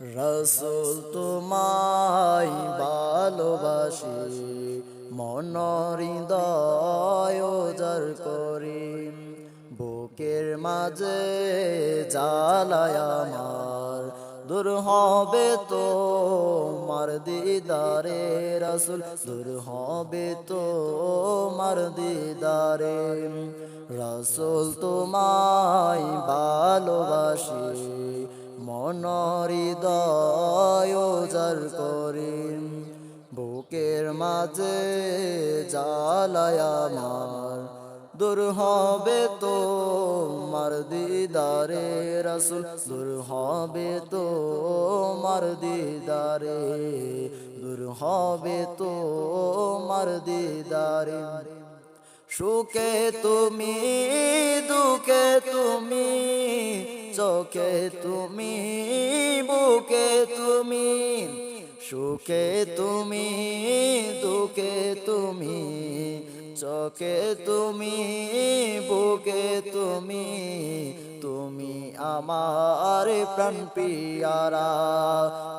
রসুল তোমায় ভালোবাসি, মন হৃদয় উজাড় করি। বুকের মাঝে জ্বালায় আমার, দূর হবে তো মার দিদারে রসুল, দূর হবে তো মার দিদারে। রসুল তোমায় ভালোবাসি, মন হৃদয় উজাড় করি। বুকের মাঝে জ্বালায় আমার, দূর হবে তো মার দিদারে রসুল, দূর হবে তো মার দিদারে, দূর হবে তো মার দিদারে। সুখে তুমি, দুঃখে তুমি, চোখে তুমি, বুকে তুমি। সুখে তুমি, দুঃখে তুমি, চোখে তুমি, বুকে তুমি। তুমি আমার প্রাণ পিয়ারা,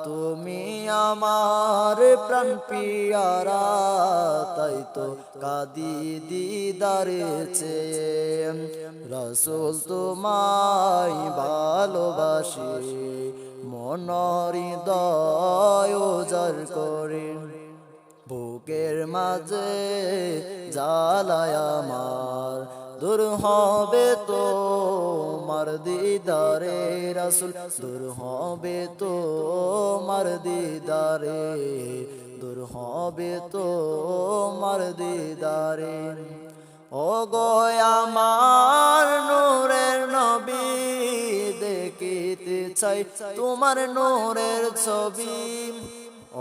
তুমি আমার প্রাণ পিয়ারা। তাই তো কাঁদি দিদারে চেয়ে, রসুল তোমায় ভালোবাসি, মন হৃদয় উজাড় করে। বুকের মাঝে জ্বালায় আমার, দূর হবে তো মার দিদারে রসুল, দূর হবে তো মার দিদারে, দূর হবে তো মার দিদারে। ও গো আমার নূরের নবী, দেখিতে চাই তোমার নূরের ছবি।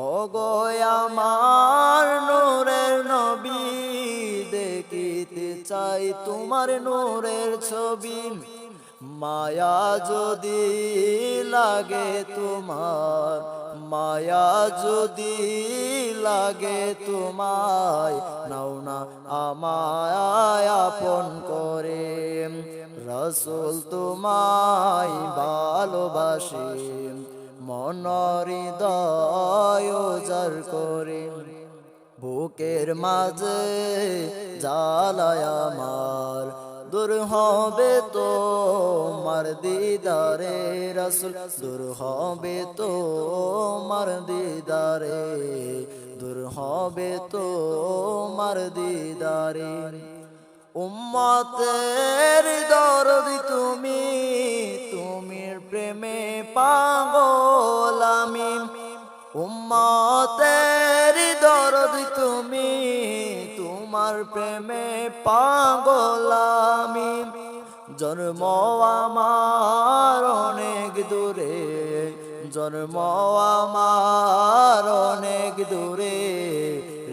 ও গো আমার নূরের নবী, দেখিতে চাই তোমার নূরের ছবি। মায়া যদি লাগে তোমার, মায়া যদি লাগে তোমায়, নাও না আমায় আপন করে। রসুল তোমায় ভালোবাসি, মন হৃদয় উজাড় করে। বুকের মাঝে জ্বালায় আমার, দূর হবে তো মার দিদারে রসুল, দূর হবে তো মার দিদারে, দূর হবে তো মার দিদারে। উম্মতের দরদি তুমি, তুমি প্রেমে পাগল আমি। উম্মতের দরদি তুমি, তোমার প্রেমে পাগল আমি। জন্ম আমার অনেক দূরে, জন্ম আমার অনেক দূরে,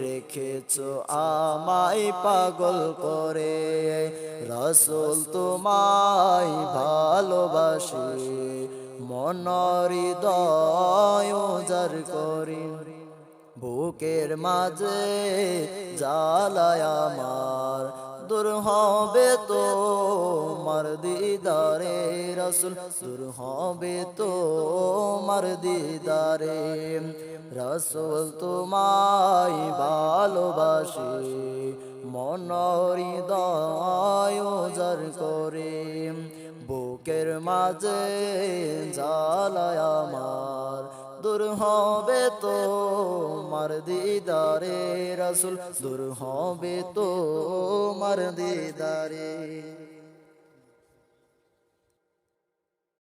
রেখেছো আমায় পাগল করে। রসুল তোমায় ভালোবাসি, মন হৃদয় উজাড় করি। বুকের মাঝে জ্বালায় আমার, দূর হবে তো মার দিদারে রসুল, দূর হবে তো মার দিদারে। রসুল তোমায় ভালোবাসি, মন হৃদয় উজাড় করে। বুকের মাঝে জ্বালায় আমার, দূর হবে তো মার দিদারে রসুল, দূর হবে তো মার দিদারে।